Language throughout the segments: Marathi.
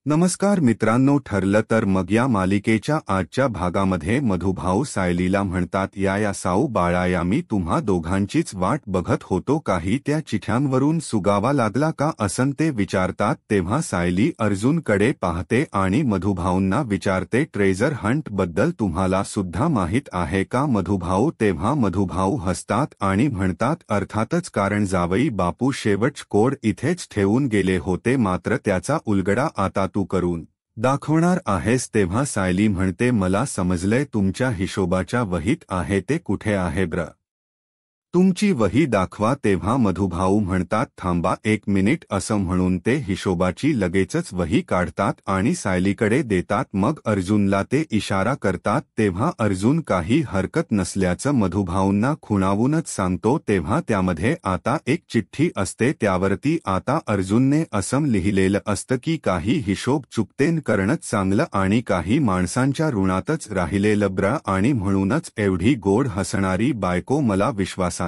नमस्कार मित्रांनो, ठरलं तर मग या मालिकेच्या आजच्या भागामध्ये मधुभाऊ सायलीला म्हणतात, या साऊ बाळा, या मी तुम्हा दोघांचीच वाट बघत होतो. काही त्या चिठ्यांवरून सुगावा लागला का असं ते विचारतात. तेव्हा सायली अर्जुनकडे पाहते आणि मधुभाऊंना विचारते, ट्रेजर हंट बद्दल तुम्हाला सुद्धा माहीत आहे का? मधुभाऊ तेव्हा मधुभाऊ हसतात आणि म्हणतात, अर्थातच, कारण जावई बापू शेवटच कोड इथेच ठेवून गेले होते, मात्र त्याचा उलगडा आता तू करून दाखवणार आहेस. तेव्हा सायली म्हणते, मला समजलंय, तुमच्या हिशोबाच्या वहीत आहे ते. कुठे आहे ब्र? तुमची वही दाखवा. तेव्हा मधुभाऊ म्हणतात, थांबा एक मिनिट, असं म्हणून ते हिशोबाची लगेचच वही काढतात आणि सायलीकडे देतात. मग अर्जुनला ते इशारा करतात. तेव्हा अर्जुन काही हरकत नसल्याचं मधुभाऊंना खुणावूनच सांगतो. तेव्हा त्यामध्ये आता एक चिठ्ठी असते, त्यावरती आता अर्जुनने असं लिहिलेलं असतं की काही हिशोब चुकतेन करणंच चांगलं आणि काही माणसांच्या ऋणातच राहिलेलं ब्र, आणि म्हणूनच एवढी गोड हसणारी बायको मला विश्वासाने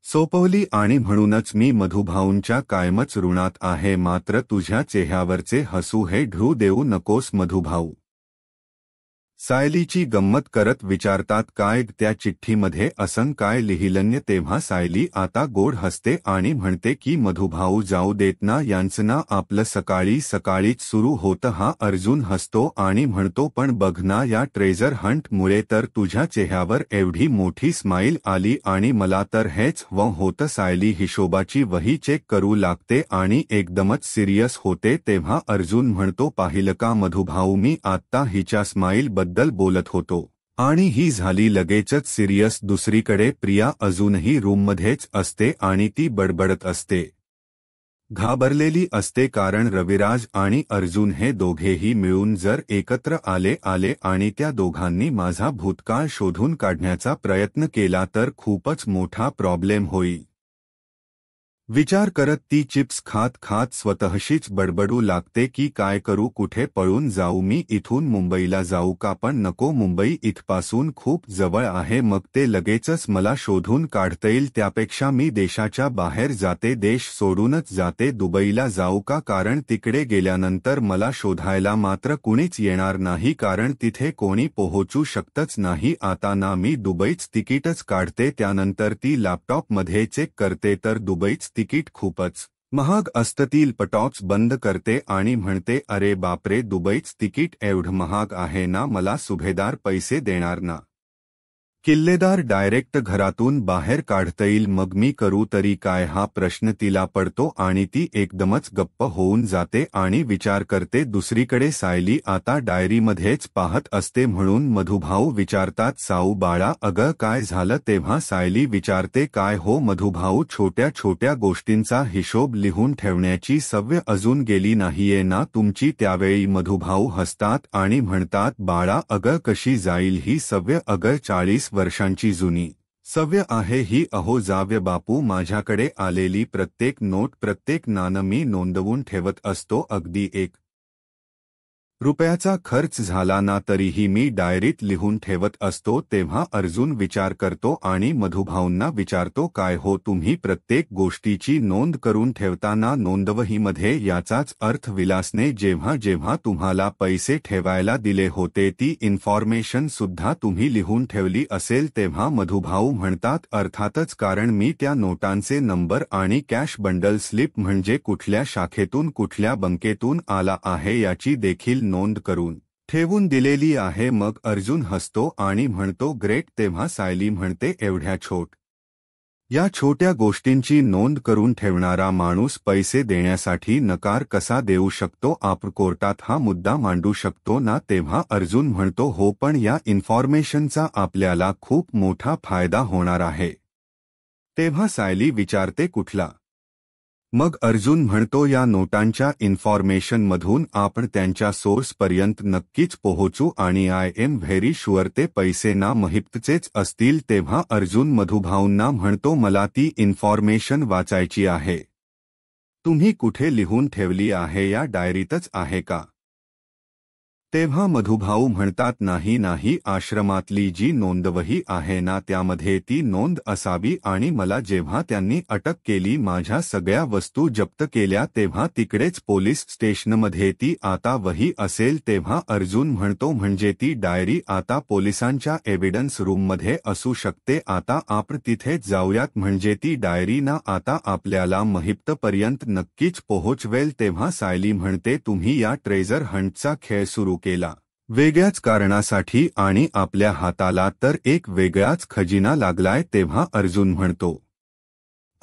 सोपवली आणि म्हणूनच मी मधुभाऊंच्या कायमच ऋणात आहे. मात्र तुझ्या चेहऱ्यावरचे हसू हे ढळू देऊ नकोस. मधुभाऊ सायलीची गंमत करत विचारतात, काय त्या चिठ्ठीमध्ये असं काय लिहिलंय? तेव्हा सायली आता गोड हसते आणि म्हणते की मधुभाऊ जाऊ देत ना, यांचं ना आपलं सकाळी सकाळीच सुरू होतं. हा अर्जुन हसतो आणि म्हणतो, पण बघ ना, या ट्रेजर हंट मुळे तर तुझ्या चेहऱ्यावर एवढी मोठी स्माईल आली आणि मला तर हेच हवं होतं. सायली हिशोबाची वही चेक करू लागते आणि एकदमच सिरियस होते. तेव्हा अर्जुन म्हणतो, पाहिलं का मधुभाऊ, मी आत्ता हिच्या स्माईल बद्दल बोलत होतो आणि ही झाली लगेचच सिरियस. दुसरीकडे प्रिया अजूनही रूममध्येच असते आणि ती बडबडत असते, घाबरलेली असते, कारण रविराज आणि अर्जुन हे दोघेही मिळून जर एकत्र आले आणि त्या दोघांनी माझा भूतकाळ शोधून काढण्याचा प्रयत्न केला तर खूपच मोठा प्रॉब्लेम होईल. विचार करत ती चिप्स खात खात स्वतःशीच बडबडू लागते की काय करू, कुठे पळून जाऊ मी, इथून मुंबईला जाऊ का? पण नको, मुंबई इथपासून खूप जवळ आहे, मग ते लगेचच मला शोधून काढता येईल. त्यापेक्षा मी देशाच्या बाहेर जाते, देश सोडूनच जाते. दुबईला जाऊ का? कारण तिकडे गेल्यानंतर मला शोधायला मात्र कुणीच येणार नाही, कारण तिथे कोणी पोहोचू शकतच नाही. आता ना मी दुबईच तिकीटच काढते, त्यानंतर ती लॅपटॉपमध्ये चेक करते तर दुबईच तिकीट खूपच महाग असतील. पटॉप्स बंद करते आणि म्हणते, अरे बापरे, दुबईच तिकीट एवढं महाग आहे ना, मला सुभेदार पैसे देणार ना? किल्लेदार डायरेक्ट घरातून बाहेर काढता येईल, मग मी करू तरी काय? हा प्रश्न तिला पडतो आणि ती एकदमच गप्प होऊन जाते आणि विचार करते. दुसरीकडे सायली आता डायरीमध्येच पाहत असते, म्हणून मधुभाऊ विचारतात, साऊ बाळा, अगं काय झालं? तेव्हा सायली विचारते, काय हो मधुभाऊ, छोट्या छोट्या गोष्टींचा हिशोब लिहून ठेवण्याची सवय अजून गेली नाहीये ना तुमची? त्यावेळी मधुभाऊ हसतात आणि म्हणतात, बाळा, अगं कशी जाईल ही सवय? अगं 40 वर्षांची जुनी सवय आहे ही. अहो जावय बापू, माझ्याकडे आलेली प्रत्येक नोट, प्रत्येक नाणं मी नोंदवून ठेवत असतो. अगदी 1 रुपयाचा खर्च झाला ना तरीही मी डायरीत लिहून ठेवत असतो. तेव्हा अर्जुन विचार करतो आणि मधुभाऊंना विचारतो, काय हो, तुम्ही प्रत्येक गोष्टीची नोंद करून ठेवताना नोंदवहीमध्ये? याचाच अर्थ विलासने जेव्हा जेव्हा तुम्हाला पैसे ठेवायला दिले होते ती इन्फॉर्मेशन सुद्धा तुम्ही लिहून ठेवली असेल. तेव्हा मधुभाऊ म्हणतात, अर्थातच, कारण मी त्या नोटांचे नंबर आणि कॅश बंडल स्लिप म्हणजे कुठल्या शाखेतून कुठल्या बँकेतून आला आहे याची देखील नोंद करून ठेवून दिलेली आहे. मग अर्जुन हसतो आणि म्हणतो, ग्रेट. तेव्हा सायली म्हणते, एवढ्या या छोट्या गोष्टींची नोंद करून ठेवणारा माणूस पैसे देण्यासाठी नकार कसा देऊ शकतो? आपण कोर्टात हा मुद्दा मांडू शकतो ना? तेव्हा अर्जुन म्हणतो, हो, पण या इन्फॉर्मेशनचा आपल्याला खूप मोठा फायदा होणार आहे. तेव्हा सायली विचारते, कुठला? मग अर्जुन म्हणतो, या नोटांच्या इन्फॉर्मेशनमधून आपण त्यांच्या सोर्सपर्यंत नक्कीच पोहोचू आणि आय एम व्हेरी शुअर ते पैसे ना महिप्तचेच असतील. तेव्हा अर्जुन मधुभाऊंना म्हणतो, मला ती इन्फॉर्मेशन वाचायची आहे. तुम्ही कुठे लिहून ठेवली आहे? या डायरीतच आहे का? तेव्हा मधुभाऊ म्हणतात, नाही नाही, आश्रमातली जी नोंदवही आहे ना त्यामध्ये ती नोंद असावी. आणि मला जेव्हा त्यांनी अटक केली, माझ्या सगळ्या वस्तू जप्त केल्या, तेव्हा तिकडेच पोलीस स्टेशनमध्ये ती आता वही असेल. तेव्हा अर्जुन म्हणतो, म्हणजे ती डायरी आता पोलिसांच्या एव्हिडन्स रूममध्ये असू शकते. आता आपण तिथेच जाऊयात, म्हणजे ती डायरी ना आता आपल्याला महिप्तपर्यंत नक्कीच पोहोचवेल. तेव्हा सायली म्हणते, तुम्ही या ट्रेझर हंटचा खेळ सुरू केला वेगळ्याच कारणासाठी आणि आपल्या हाताला तर एक वेगळाच खजिना लागलाय. तेव्हा अर्जुन म्हणतो,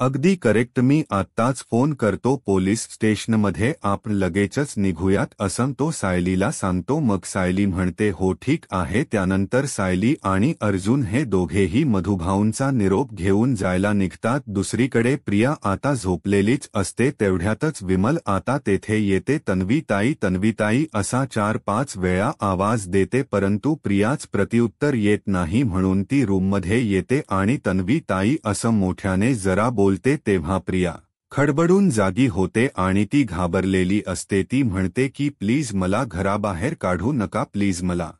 अगदी करेक्ट, मी आत्ताच फोन करतो पोलीस स्टेशनमध्ये, आपण लगेचच निघूयात असं तो सायलीला सांगतो. मग सायली म्हणते, हो ठीक आहे. त्यानंतर सायली आणि अर्जुन हे दोघेही मधुभाऊंचा निरोप घेऊन जायला निघतात. दुसरीकडे प्रिया आता झोपलेलीच असते. तेवढ्यातच विमल आता तेथे येते. तन्वीताई तन्वीताई असा 4-5 वेळा आवाज देते, परंतु प्रियाच प्रत्युत्तर येत नाही, म्हणून ती रूममध्ये येते आणि तन्वीताई असं मोठ्याने जरा बोलते. तेव्हा प्रिया खडबडून जागी होते आणि ती घाबरलेली असते. ती म्हणते की प्लीज मला घराबाहेर काढू नका, प्लीज मला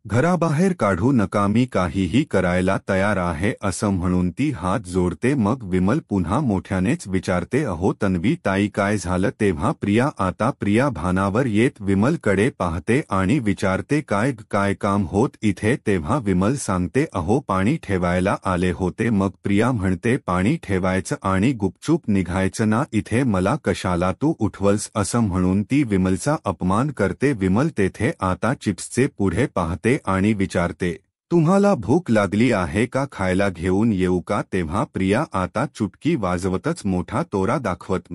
घराबाहेर काढू नका, मी काहीही करायला तयार आहे असं म्हणून ती हात जोडते. मग विमल पुन्हा मोठ्यानेच विचारते, अहो तन्वी ताई काय झालं? तेव्हा प्रिया भानावर येत विमलकडे पाहते आणि विचारते, काय काय काम होत इथे? तेव्हा विमल सांगते, अहो पाणी ठेवायला आले होते. मग प्रिया म्हणते, पाणी ठेवायचं आणि गुपचूप निघायचं ना इथे, मला कशाला तू उठवलस असं म्हणून ती विमलचा अपमान करते. विमल तेथे आता चिप्सचे पुढे पाहते आणि विचारते, तुम्हाला भूक लागली आहे का? खायला घेऊन येऊ का? तेव्हा प्रिया आता चुटकी वाजवतच मोठा तोरा दाखवत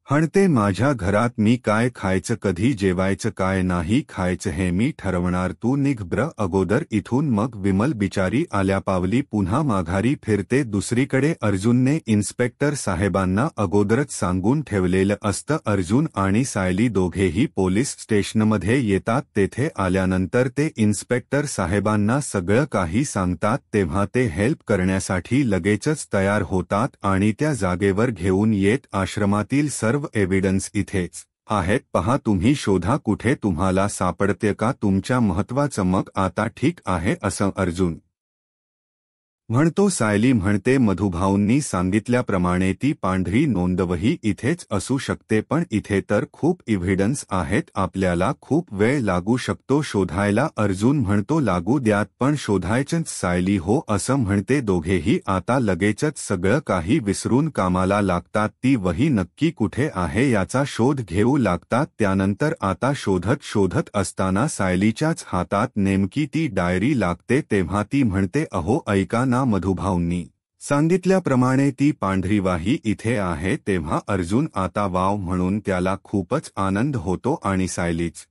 म्हणते, माझ्या घरात मी काय खायचं, कधी जेवायचं, काय नाही खायचं हे मी ठरवणार, तू निघ ब्र अगोदर इथून. मग विमल बिचारी आल्या पावली पुन्हा माघारी फिरते. दुसरीकडे अर्जुनने इन्स्पेक्टर साहेबांना अगोदरच सांगून ठेवलेलं असतं. अर्जुन आणि सायली दोघेही पोलीस स्टेशनमध्ये येतात. तेथे आल्यानंतर ते इन्स्पेक्टर साहेबांना सगळं काही सांगतात. तेव्हा ते हेल्प करण्यासाठी लगेचच तयार होतात आणि त्या जागेवर घेऊन येत, आश्रमातील सर्व एव्हिडन्स इथेच आहेत, पहा तुम्ही शोधा, कुठे तुम्हाला सापडते का तुमच्या महत्वाचं? मग आता ठीक आहे असं अर्जुन म्हणतो. सायली म्हणते, मधुभाऊंनी सांगितल्याप्रमाणे ती पांढरी नोंदवही इथेच असू शकते, पण इथे तर खूप एव्हिडन्स आहेत, आपल्याला खूप वेळ लागू शकतो शोधायला. अर्जुन म्हणतो, लागू द्यात, पण शोधायचंच. सायली हो असं म्हणते. दोघेही आता लगेचच सगळं काही विसरून कामाला लागतात. ती वही नक्की कुठे आहे याचा शोध घेऊ लागतात. त्यानंतर आता शोधत असताना सायलीच्याच हातात नेमकी ती डायरी लागते. तेव्हा ती म्हणते, अहो ऐका ना, मधुभाऊंनी सांगितल्याप्रमाणे ती पांढरी वाही इथे आहे. तेव्हा अर्जुन आता वाव म्हणून त्याला खूपच आनंद होतो आणि सायलीच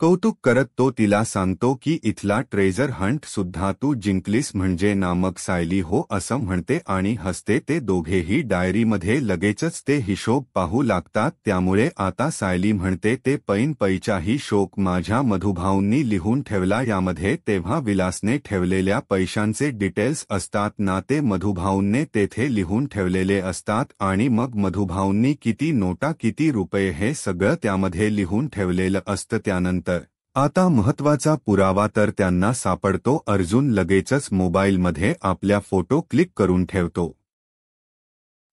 कौतुक करत तो तिला सांगतो की इथला ट्रेझर हंट सुद्धा तू जिंकलीस म्हणजे ना? मग सायली हो असं म्हणते आणि हसते. ते दोघेही डायरीमध्ये लगेचच ते हिशोब पाहू लागतात. त्यामुळे आता सायली म्हणते, ते पैचाही शोक माझ्या मधुभाऊंनी लिहून ठेवला यामध्ये. तेव्हा विलासने ठेवलेल्या पैशांचे डिटेल्स असतात ना, ते मधुभाऊंने तेथे लिहून ठेवलेले असतात आणि मग मधुभाऊंनी किती नोटा, किती रुपये हे सगळं त्यामध्ये लिहून ठेवलेलं असतं. त्यानंतर आता महत्वाचा पुरावा तर त्यांना सापडतो. अर्जुन लगेचच मोबाईलमध्ये आपल्या फोटो क्लिक करून ठेवतो.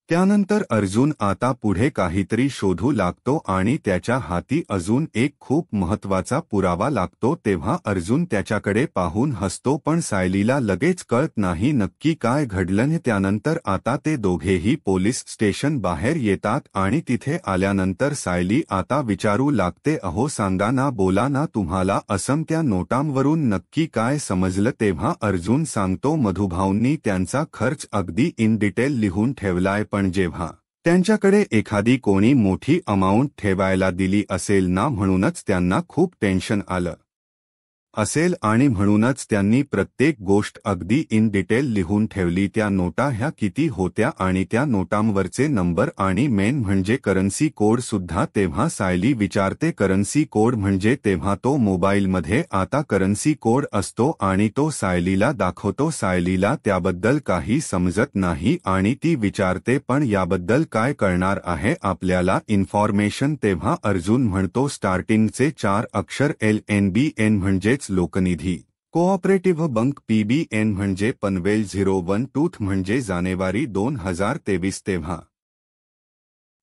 त्यानंतर अर्जुन आता पुढे काहीतरी शोधू लागतो आणि त्याच्या हाती अजून एक खूप महत्वाचा पुरावा लागतो. तेव्हा अर्जुन त्याच्याकडे पाहून हसतो, पण सायलीला लगेच कळत नाही नक्की काय घडलं. त्यानंतर आता ते दोघेही पोलीस स्टेशन बाहेर येतात आणि तिथे आल्यानंतर सायली आता विचारू लागते, अहो सांगा ना, बोला ना, तुम्हाला असं त्या नोटांवरून नक्की काय समजलं? तेव्हा अर्जुन सांगतो, मधुभाऊंनी त्यांचा खर्च अगदी इन डिटेल लिहून ठेवलाय, पण जेव्हा त्यांच्याकडे एखादी कोणी मोठी अमाऊंट ठेवायला दिली असेल ना, म्हणूनच त्यांना खूप टेन्शन आलं असेल आणि म्हणूनच त्यांनी प्रत्येक गोष्ट अगदी इन डिटेल लिहून ठेवली. त्या नोटा ह्या किती होत्या आणि त्या नोटांवरचे नंबर आणि मेन म्हणजे करन्सी कोड सुद्धा. तेव्हा सायली विचारते करन्सी कोड म्हणजे? तेव्हा तो मोबाईलमध्ये आता करन्सी कोड असतो आणि तो सायलीला दाखवतो. सायलीला त्याबद्दल काही समजत नाही आणि ती विचारते पण याबद्दल काय कळणार आहे आपल्याला इन्फॉर्मेशन? तेव्हा अर्जुन म्हणतो स्टार्टिंगचे 4 अक्षर LNBN म्हणजेच लोकनिधी कोऑपरेटिव्ह बँक, PBN म्हणजे पनवेल 01 म्हणजे जानेवारी 2023. तेव्हा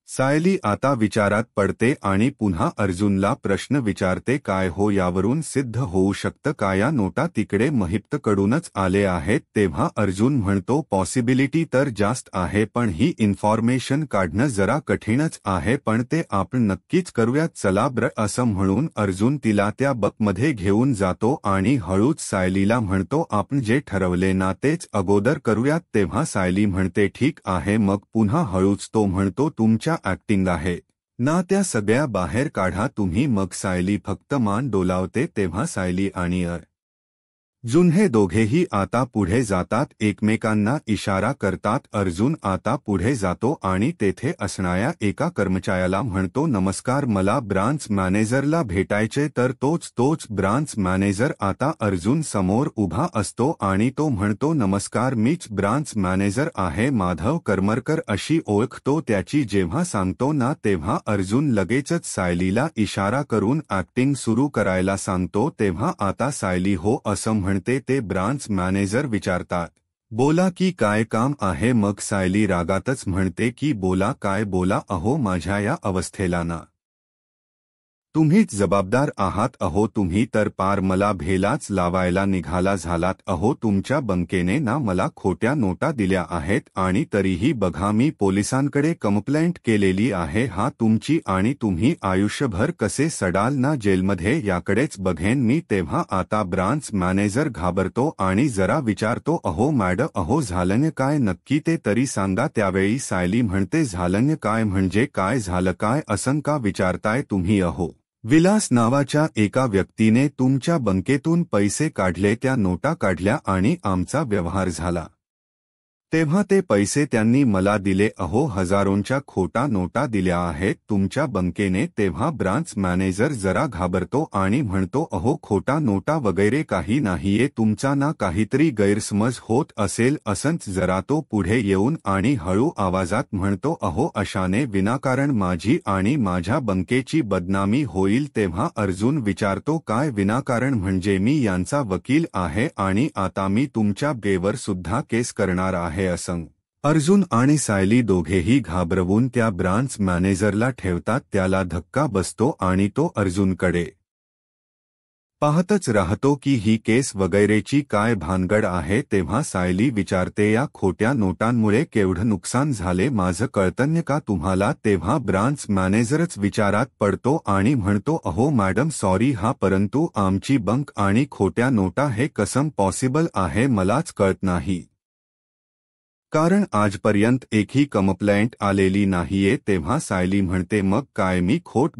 सायली आता विचारात पडते आणि पुन्हा अर्जुनला प्रश्न विचारते काय हो यावरून सिद्ध होऊ शकतं का या नोटा तिकडे महिप्तकडूनच आले आहेत? तेव्हा अर्जुन म्हणतो पॉसिबिलिटी तर जास्त आहे पण ही इन्फॉर्मेशन काढणं जरा कठीणच आहे पण ते आपण नक्कीच करूयात चला ब्र. असं म्हणून अर्जुन तिला त्या बकमध्ये घेऊन जातो आणि हळूच सायलीला म्हणतो आपण जे ठरवले ना तेच अगोदर करूयात. तेव्हा सायली म्हणते ठीक आहे. मग पुन्हा हळूच तो म्हणतो तुमच्या ऍक्टिंग आहे ना त्या सगळ्या बाहेर काढा तुम्ही. मग सायली फक्त मान डोलावते. तेव्हा सायली आणि अर्जुन हे दोघेही आता पुढे जातात, एकमेकांना इशारा करतात. अर्जुन आता पुढे जातो आणि तेथे असणाऱ्या एका कर्मचाऱ्याला म्हणतो नमस्कार मला ब्रांच मॅनेजरला भेटायचे. तर तोच ब्रांच मॅनेजर आता अर्जुन समोर उभा असतो आणि तो म्हणतो नमस्कार मीच ब्रांच मॅनेजर आहे माधव करमरकर अशी ओळखतो त्याची. जेव्हा सांगतो ना तेव्हा अर्जुन लगेचच सायलीला इशारा करून ऍक्टिंग सुरू करायला सांगतो. तेव्हा आता सायली हो असं म्हणते. ते ब्रांच मॅनेजर विचारतात बोला की काय काम आहे? मग सायली रागातच म्हणते की बोला काय बोला अहो माझ्या या अवस्थेला ना तुम्हीच जबाबदार आहात अहो. तुम्ही तर पार मला भेलाच लावायला निघाला झालात अहो. तुमच्या बँकेने ना मला खोट्या नोटा दिल्या आहेत आणि तरीही बघा मी पोलिसांकडे कंप्लेंट केलेली आहे हा तुमची आणि तुम्ही आयुष्यभर कसे सडाल ना जेलमध्ये याकडेच बघेन मी. तेव्हा आता ब्रांच मॅनेजर घाबरतो आणि जरा विचारतो अहो मॅडम अहो झालं काय नक्की ते तरी सांगा. त्यावेळी सायली म्हणते झालं काय म्हणजे काय झालं काय असं का विचारताय तुम्ही अहो? विलास नावाच्या एका व्यक्तीने तुमच्या बँकेतून पैसे काढले, त्या नोटा काढल्या आणि आमचा व्यवहार झाला. तेव्हा ते पैसे त्यांनी मला दिले अहो. हजारोंच्या खोटा नोटा दिल्या आहेत तुमच्या बँकेने. तेव्हा ब्रांच मॅनेजर जरा घाबरतो आणि म्हणतो अहो खोटा नोटा वगैरे काही नाहीये. तुमचा ना काहीतरी गैरसमज होत असेल असंच. जरा तो पुढे येऊन आणि हळू आवाजात म्हणतो अहो अशाने विनाकारण माझी आणि माझ्या बँकेची बदनामी होईल. तेव्हा अर्जुन विचारतो काय विनाकारण म्हणजे? मी यांचा वकील आहे आणि आता मी तुमच्या बेवर सुद्धा केस करणार आहे असं. अर्जुन आणि सायली दोघेही घाबरवून त्या ब्रांच मॅनेजरला ठेवतात. त्याला धक्का बसतो आणि तो अर्जुनकडे पाहतच राहतो की ही केस वगैरेची काय भानगड आहे. तेव्हा सायली विचारते या खोट्या नोटांमुळे केवढं नुकसान झाले माझं कळतंय का तुम्हाला? तेव्हा ब्रांच मॅनेजरच विचारात पडतो आणि म्हणतो अहो मॅडम सॉरी हा परंतु आमची बँक आणि खोट्या नोटा हे कसं पॉसिबल आहे मलाच कळत नाही. कारण आजपर्यंत एकही कंप्लेंट आलेली नाहीये. तेव्हा सायली म्हणते मग काय मी खोट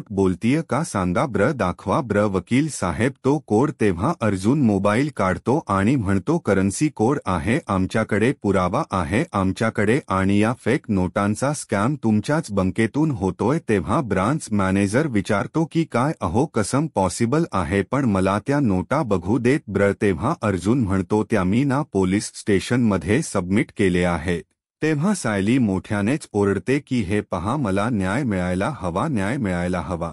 बोलतीय का सांगा ब्र दाखवा ब्र वकील साहेब तो कोड. तेव्हा अर्जुन मोबाईल काढतो आणि म्हणतो करन्सी कोड आहे आमच्याकडे, पुरावा आहे आमच्याकडे आणि या फेक नोटांचा स्कॅम तुमच्याच बँकेतून होतोय. तेव्हा ब्रांच मॅनेजर विचारतो की काय अहो कसं पॉसिबल आहे पण मला त्या नोटा बघू देत ब्र. तेव्हा अर्जुन म्हणतो त्या मी ना पोलीस स्टेशनमध्ये सबमिट केले आहेत. तेव्हा सायली मोठ्यानेच ओरडते की हे पहा मला न्याय मिळायला हवा.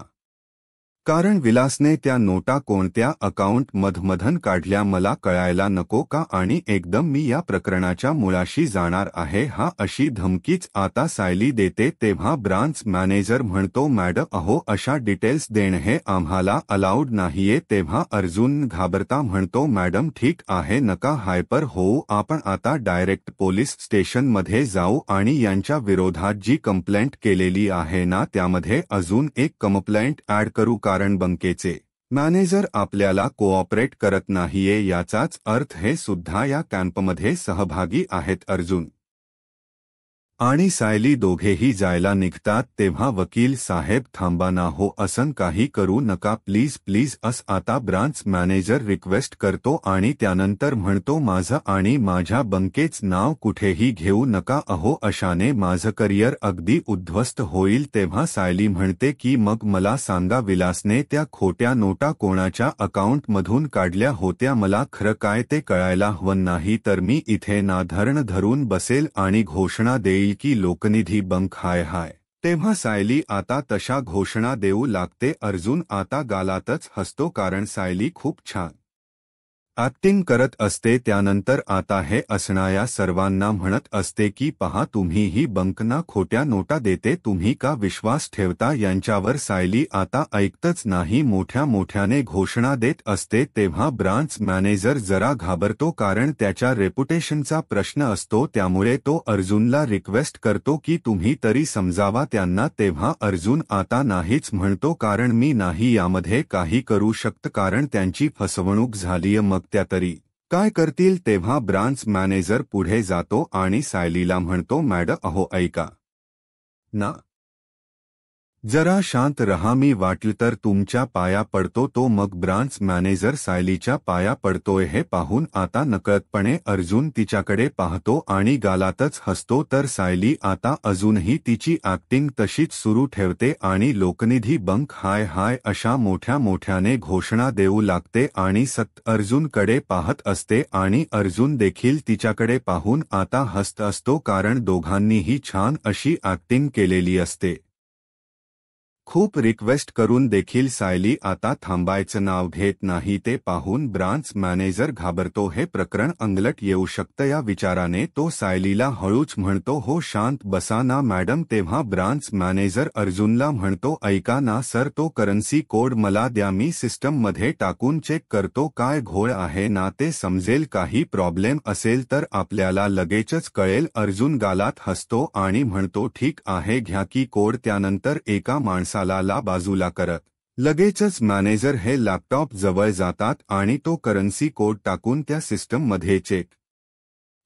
कारण विलासने त्या नोटा कोणत्या अकाउंट मधून काढल्या मला कळायला नको का? आणि एकदम मी या प्रकरणाच्या मुळाशी जाणार आहे हा अशी धमकीच आता सायली देते. तेव्हा ब्रांच मॅनेजर म्हणतो मॅडम अहो अशा डिटेल्स देणं हे आम्हाला अलाउड नाहीये. तेव्हा अर्जुन घाबरता म्हणतो मॅडम ठीक आहे नका हायपर होऊ, आपण आता डायरेक्ट पोलीस स्टेशनमध्ये जाऊ आणि यांच्या विरोधात जी कंप्लेंट केलेली आहे ना त्यामध्ये अजून एक कंप्लेंट ऍड करू. कारण बँकेचे मॅनेजर आपल्याला कोऑपरेट करत नाहीये याचाच अर्थ हे सुद्धा या कॅम्पमध्ये सहभागी आहेत. अर्जुन आणि सायली दोघेही जायला निघतात तेव्हा वकील साहेब थांबा ना हो, असं काही करू नका प्लीज प्लीज अस आता ब्रांच मॅनेजर रिक्वेस्ट करतो आणि त्यानंतर म्हणतो माझं आणि माझ्या बंकेच नाव कुठेही घेऊ नका अहो, अशाने माझं करिअर अगदी उद्ध्वस्त होईल. तेव्हा सायली म्हणते की मग मला सांगा विलासने त्या खोट्या नोटा कोणाच्या अकाउंटमधून काढल्या होत्या, मला खरं काय ते कळायला हवं, नाही तर मी इथे ना धरण धरून बसेल आणि घोषणा देईल की लोकनिधी बंक हाय हाय. तेव्हा सायली आता तशा घोषणा देऊ लागते. अर्जुन आता गालातच हसतो कारण सायली खूप छान ऍक्टिंग करत असते. त्यानंतर आता हे असणाऱ्या सर्वांना म्हणत असते की पहा तुम्हीही बंकना खोट्या नोटा देते, तुम्ही का विश्वास ठेवता यांच्यावर. सायली आता ऐकतच नाही, मोठ्या मोठ्याने घोषणा देत असते. तेव्हा ब्रांच मॅनेजर जरा घाबरतो कारण त्याच्या रेप्युटेशनचा प्रश्न असतो, त्यामुळे तो अर्जुनला रिक्वेस्ट करतो की तुम्ही तरी समजावा त्यांना. तेव्हा अर्जुन आता नाहीच म्हणतो कारण मी नाही यामध्ये काही करू शकत कारण त्यांची फसवणूक झालीय, मग त्या तरी काय करतील. तेव्हा ब्रांच मॅनेजर पुढे जातो आणि सायलीला म्हणतो मॅडम अहो ऐका ना, जरा शांत रहा, मी वाटलं तर तुमच्या पाया पडतो. तो मग ब्रांच मॅनेजर सायलीच्या पाया पडतोय हे पाहून आता नकळतपणे अर्जुन तिच्याकडे पाहतो आणि गालातच हसतो. तर सायली आता अजूनही तिची ऍक्टिंग तशीच सुरू ठेवते आणि लोकनिधी बंक हाय हाय अशा मोठ्या मोठ्याने घोषणा देऊ लागते आणि सतत अर्जुनकडे पाहत असते आणि अर्जुन देखील तिच्याकडे पाहून आता हसत असतो कारण दोघांनीही छान अशी ऍक्टिंग केलेली असते. खूप रिक्वेस्ट करून देखील सायली आता थांबायचं नाव घेत नाही. ते पाहून ब्रांच मॅनेजर घाबरतो, हे प्रकरण अंगलट येऊ शकतं या विचाराने तो सायलीला हळूच म्हणतो हो शांत बसा ना मॅडम. तेव्हा ब्रांच मॅनेजर अर्जुनला म्हणतो ऐका ना सर, तो करन्सी कोड मला द्या, मी सिस्टममध्ये टाकून चेक करतो काय घोळ आहे ना ते समजेल, काही प्रॉब्लेम असेल तर आपल्याला लगेचच कळेल. अर्जुन गालात हसतो आणि म्हणतो ठीक आहे घ्या की कोड. त्यानंतर एका माणसाला बाजूला करत लगेचच मॅनेजर हे लॅपटॉप जवळ जातात आणि तो करन्सी कोड टाकून त्या सिस्टममध्ये चेक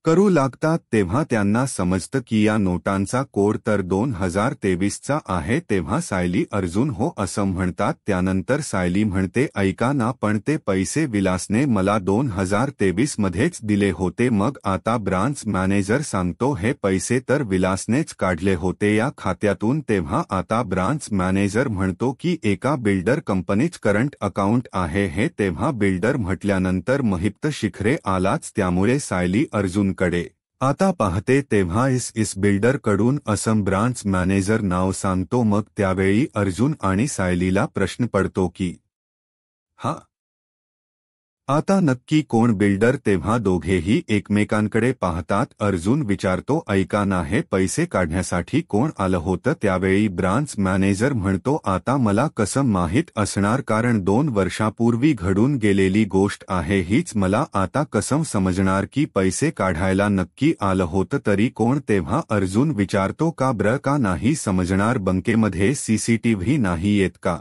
करू लागतात. तेव्हा त्यांना समजतं की या नोटांचा कोड तर 2023चा आहे. तेव्हा सायली अर्जुन हो असं म्हणतात. त्यानंतर सायली म्हणते ऐका ना, पण ते पैसे विलासने मला 2023 मध्येच दिले होते. मग आता ब्रांच मॅनेजर सांगतो हे पैसे तर विलासनेच काढले होते या खात्यातून. तेव्हा आता ब्रांच मॅनेजर म्हणतो की एका बिल्डर कंपनीच करंट अकाउंट आहे हे. तेव्हा बिल्डर म्हटल्यानंतर महिप्त शिखरे आलाच, त्यामुळे सायली अर्जुन कडे आता पाहते. तेव्हा इस बिल्डर कडून असं ब्रांच मॅनेजर नाव सांगतो. मग त्यावेळी अर्जुन आणि सायलीला प्रश्न पडतो की हा आता नक्की कोण बिल्डर. तेव्हा दोघेही एकमेकांकडे पाहतात. अर्जुन विचारतो ऐका ना, हे पैसे काढण्यासाठी कोण आलं होतं. त्यावेळी ब्रांच मॅनेजर म्हणतो आता मला कसं माहीत असणार, कारण 2 वर्षापूर्वी घडून गेलेली गोष्ट आहे हीच, मला आता कसं समजणार की पैसे काढायला नक्की आलं होतं तरी कोण. तेव्हा अर्जुन विचारतो का ब्र का नाही समजणार, बंकेमध्ये सीसीटीव्ही नाही येत का.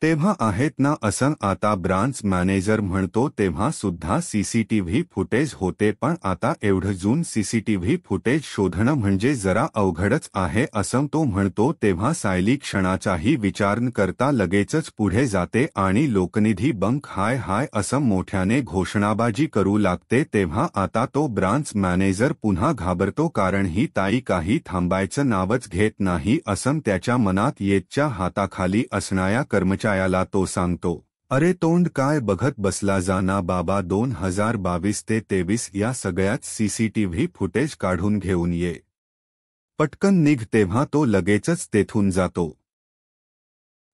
तेव्हा आहेत ना असं आता ब्रांच मॅनेजर म्हणतो. तेव्हा सुद्धा सीसीटीव्ही फुटेज होते, पण आता एवढं जून सीसीटीव्ही फुटेज शोधणं म्हणजे जरा अवघडच आहे असं तो म्हणतो. तेव्हा सायली क्षणाचाही विचार न करता लगेचच पुढे जाते आणि लोकनिधी बंक हाय हाय असं मोठ्याने घोषणाबाजी करू लागते. तेव्हा आता तो ब्रांच मॅनेजर पुन्हा घाबरतो कारण ही ताई काही थांबायचं नावच घेत नाही असं त्याच्या मनात येतच्या हाताखाली असणाऱ्या कर्मचाऱ्याला तो सांगतो अरे तोंड काय बघत बसला, जाना बाबा 2022 ते 23 या सगळ्यात सीसीटीव्ही फुटेज काढून घेऊन ये, पटकन निघ. तेव्हा तो लगेचच तेथून जातो.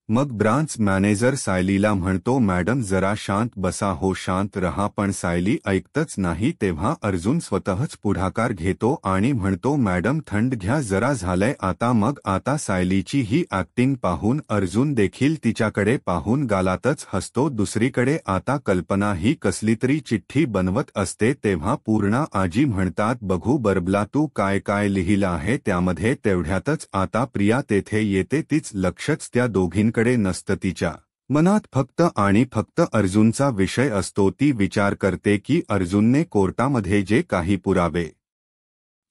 मग ब्रांच मॅनेजर सायलीला म्हणतो मॅडम जरा शांत बसा हो, शांत रहा. पण सायली ऐकतच नाही. तेव्हा अर्जुन स्वतःच पुढाकार घेतो आणि म्हणतो मॅडम थंड घ्या जरा, झालंय आता. मग आता सायलीची ही ऍक्टिंग पाहून अर्जुन देखील तिच्याकडे पाहून गालातच हसतो. दुसरीकडे आता कल्पना ही कसली तरी चिठ्ठी बनवत असते. तेव्हा पूर्णा आजी म्हणतात बघू बरबला तू काय काय लिहिलं आहे त्यामध्ये. तेवढ्यातच आता प्रिया तेथे येते. तीच लक्षच त्या दोघींकडे नसतं. तिच्या मनात फक्त आणि फक्त अर्जुनचा विषय असतो. ती विचार करते की अर्जुनने कोर्टामध्ये जे काही पुरावे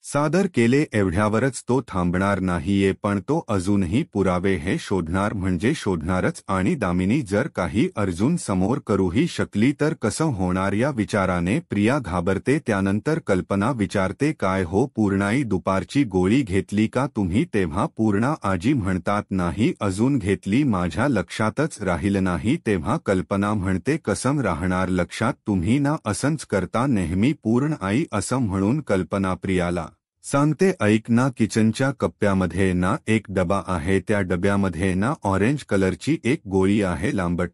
सादर केले एवढ्यावरच तो थांबणार नाहीये, पण तो अजूनही पुरावे हे शोधणार म्हणजे शोधणारच. आणि दामिनी जर काही अर्जुन समोर करूही शकली तर कसं होणार या विचाराने प्रिया घाबरते. त्यानंतर कल्पना विचारते, काय हो पूर्णाई, दुपारची गोळी घेतली का तुम्ही? तेव्हा पूर्णा आजी म्हणतात, नाही अजून घेतली, माझ्या लक्षातच राहिलं नाही. तेव्हा कल्पना म्हणते, कसं राहणार लक्षात, तुम्ही ना असंच करता नेहमी पूर्णाई. असं म्हणून कल्पना प्रियाला सांगते, ऐक ना, किचनच्या कप्प्यामध्ये ना एक डबा आहे, त्या डब्यामध्ये ना ऑरेंज कलरची एक गोळी आहे, लांबट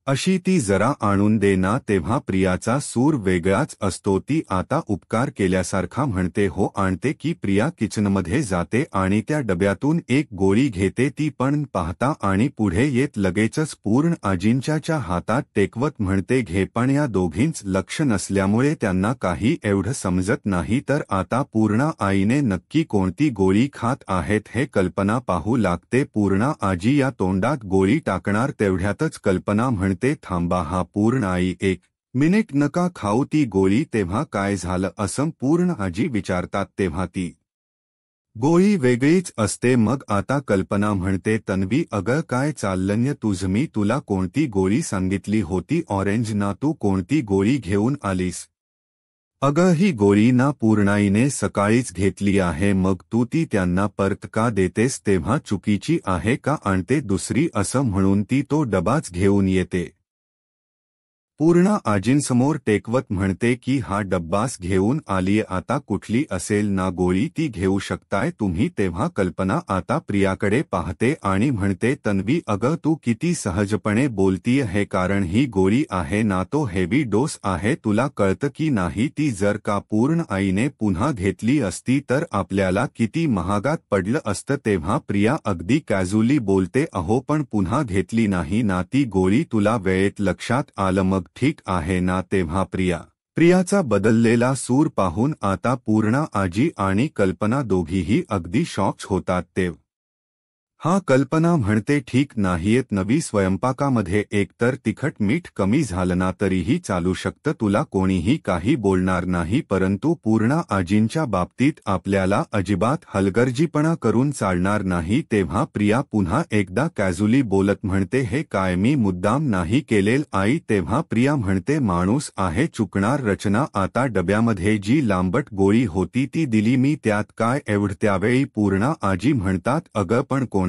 अशी, ती जरा आणून दे ना. तेव्हा प्रियाचा सूर वेगळाच असतो. ती आता उपकार केल्यासारखा म्हणते, हो आणते की. प्रिया किचनमध्ये जाते आणि त्या डब्यातून एक गोळी घेते. ती पण पाहता आणि पुढे येत लगेचच पूर्ण आजींच्या हातात टेकवत म्हणते, घे. पण या दोघींच लक्ष नसल्यामुळे त्यांना काही एवढं समजत नाही. तर आता पूर्णा आईने नक्की कोणती गोळी खात आहेत हे कल्पना पाहू लागते. पूर्णा आजी या तोंडात गोळी टाकणार तेवढ्यातच कल्पना म्हणते, थांबा, हा पूर्णाई, एक मिनिट, नका खाऊ ती गोळी. तेव्हा काय झालं असं पूर्ण आजी विचारतात. तेव्हा ती गोळी वेगळीच असते. मग आता कल्पना म्हणते, तन्वी अगं काय चाललंय तुझं? मी तुला कोणती गोळी सांगितली होती? ऑरेंज ना. तू कोणती गोळी घेऊन आलीस? अगं ही गोळी ना पूर्णाईने सकाळीच घेतली आहे, मग तू ती त्यांना परत का देतेस? तेव्हा चुकीची आहे का? आणते दुसरी, असं म्हणून ती तो डबाच घेऊन येते. पूर्णा आजींसमोर टेकवत म्हणते की हा डब्बास घेऊन आलीये, आता कुठली असेल ना गोळी ती घेऊ शकताय तुम्ही. तेव्हा कल्पना आता प्रियाकडे पाहते आणि म्हणते, तन्वी अगं तू किती सहजपणे बोलतीय हे, कारण ही गोळी आहे ना तो हेवी डोस आहे, तुला कळतं की नाही? ती जर का पूर्ण आईने पुन्हा घेतली असती तर आपल्याला किती महागात पडलं असतं. तेव्हा प्रिया अगदी कॅज्युअली बोलते, अहो पण पुन्हा घेतली नाही ना ती गोळी, तुला वेळेत लक्षात आलं मग ठीक आहे ना. तेव्हा प्रियाचा बदललेला सूर पाहून आता पूर्णा आजी आणि कल्पना दोघीही अगदी शॉक्ड होतात. हा कल्पना म्हणते, ठीक नाहीयेत नवी, स्वयंपाकामध्ये एकतर तिखट मीठ कमी झालं ना तरीही चालू शकतं, तुला कोणीही काही बोलणार नाही, परंतु पूर्णा आजींच्या बाबतीत आपल्याला अजिबात हलगर्जीपणा करून चालणार नाही. तेव्हा प्रिया पुन्हा एकदा कॅज्युअली बोलत म्हणते, हे काय मी मुद्दाम नाही केलेल आई. तेव्हा प्रिया म्हणते, माणूस आहे चुकणार. रचना आता डब्यामध्ये जी लांबट गोळी होती ती दिली मी, त्यात काय एवढं? त्यावेळी पूर्णा आजी म्हणतात, अगं पण कोणत्या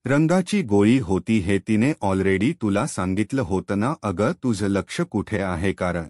रंगाची गोळी होती हे तिने ऑलरेडी तुला सांगितलं होतं ना. अगं तुझं लक्ष कुठे आहे? कारण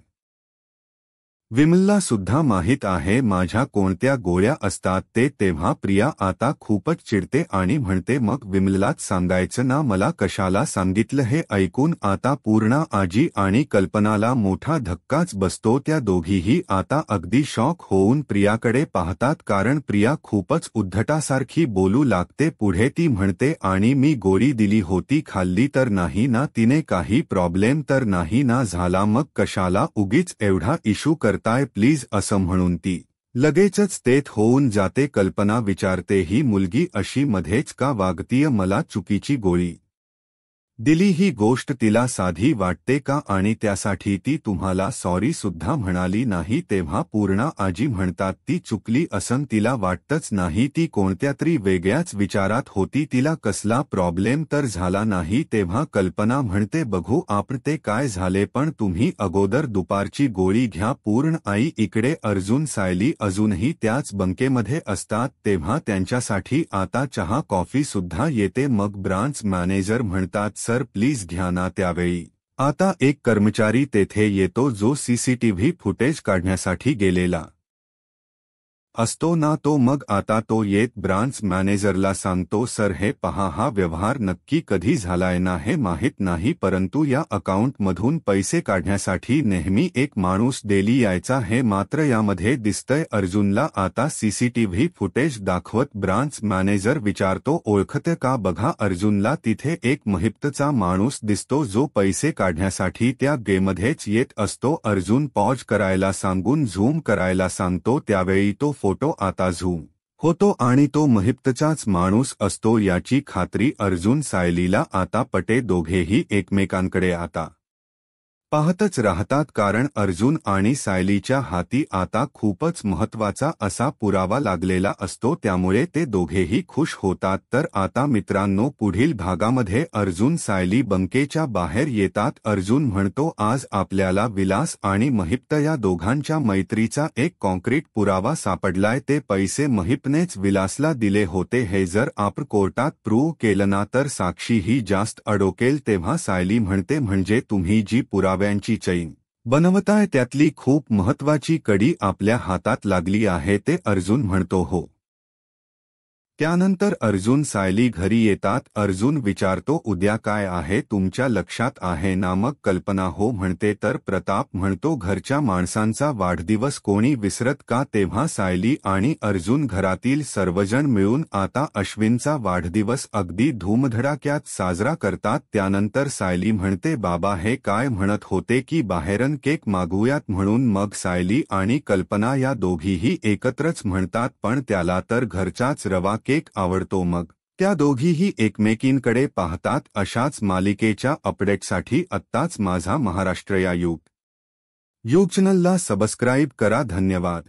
विमलला सुद्धा माहित आहे माझ्या कोणत्या गोळ्या असतात ते. तेव्हा प्रिया आता खूपच चिडते आणि म्हणते, मग विमललाच सांगायचं ना, मला कशाला सांगितलं? हे ऐकून आता पूर्णा आजी आणि कल्पनाला मोठा धक्काच बसतो. त्या दोघीही आता अगदी शॉक होऊन प्रियाकडे पाहतात, कारण प्रिया खूपच उद्धटासारखी बोलू लागते. पुढे ती म्हणते, आणि मी गोळी दिली होती, खाल्ली तर नाही ना? तिने काही प्रॉब्लेम तर नाही ना झाला? मग कशाला उगीच एवढा इशू करताय प्लीज? असं म्हणून ती लगेचच तेथ होऊन जाते. कल्पना विचारते, ही मुलगी अशी मध्येच का वागतीय? मला चुकीची गोळी दिली ही गोष्ट तिला साधी वाटते का? आणि त्यासाठी ती तुम्हाला सॉरी सुद्धा म्हणाली नाही? तेव्हा पूर्णा आजी म्हणतात, ती चुकली असं तिला वाटतच नाही, ती कोणत्या तरी वेगळ्याच विचारात होती, तिला कसला प्रॉब्लेम तर झाला नाही. तेव्हा कल्पना म्हणते, बघू आपण ते काय झाले, पण तुम्ही अगोदर दुपारची गोळी घ्या. पूर्ण आई इकडे अर्जुन सायली अजूनही त्याच बंकेमध्ये असतात, तेव्हा त्यांच्यासाठी आता चहा कॉफी सुद्धा येते. मग ब्रांच मॅनेजर म्हणतात, सर प्लीज घ्या ना. त्यावेळी आता एक कर्मचारी तेथे येतो जो सीसीटीव्ही फुटेज काढण्यासाठी गेलेला असतो ना तो. मग आता तो येत ब्रांच मॅनेजरला सांगतो, सर हे पहा, हा व्यवहार नक्की कधी झालाय ना हे माहीत नाही, परंतु या अकाउंटमधून पैसे काढण्यासाठी नेहमी एक माणूस डेली यायचा हे मात्र यामध्ये दिसतंय. अर्जुनला आता सीसीटीव्ही फुटेज दाखवत ब्रांच मॅनेजर विचारतो, ओळखते का? बघा अर्जुनला तिथे एक महिप्तचा माणूस दिसतो जो पैसे काढण्यासाठी त्या गेममध्येच येत असतो. अर्जुन पॉज करायला सांगून झूम करायला सांगतो, त्यावेळी तो फोटो आता झूम होतो आणि तो महिप्तचाच माणूस असतो याची खात्री अर्जुन सायलीला आता पटे. दोघेही एकमेकांकडे आता पाहतच राहतात, कारण अर्जुन आणि सायलीच्या हाती आता खूपच महत्त्वाचा असा पुरावा लागलेला असतो, त्यामुळे ते दोघेही खुश होतात. तर आता मित्रांनो, पुढील भागामध्ये अर्जुन सायली बंकेच्या बाहेर येतात. अर्जुन म्हणतो, आज आपल्याला विलास आणि महिप्त या दोघांच्या मैत्रीचा एक कॉन्क्रीट पुरावा सापडलाय. ते पैसे महिपनेच विलासला दिले होते. हे जर आपण कोर्टात प्रूव्ह केलं ना तर साक्षी ही जास्त अडोकेल. तेव्हा सायली म्हणते, म्हणजे तुम्ही जी पुराव्यांची चैन बनवताय त्यातली खूप महत्त्वाची कडी आपल्या हातात लागली आहे. ते अर्जुन म्हणतो, हो. त्यानंतर अर्जुन सायली घरी येतात. अर्जुन विचारतो, उद्या काय आहे तुमच्या लक्षात आहे ना? मग कल्पना हो म्हणते. तर प्रताप म्हणतो, घरच्या माणसांचा वाढदिवस कोणी विसरत का? तेव्हा सायली आणि अर्जुन घरातील सर्वजण मिळून आता अश्विनचा वाढदिवस अगदी धूमधडाक्यात साजरा करतात. त्यानंतर सायली म्हणते, बाबा हे काय म्हणत होते की बाहेरन केक मागवूयात म्हणून. मग सायली आणि कल्पना या दोघीही एकत्रच म्हणतात, पण त्याला तर घरचाच रवा केक आवडतो. मग त्या दोघीही एकमेकींकडे पाहतात. अशाच मालिकेच्या अपडेटसाठी आत्ताच माझा महाराष्ट्र या यूट्यूब चॅनलला सबस्क्राईब करा. धन्यवाद.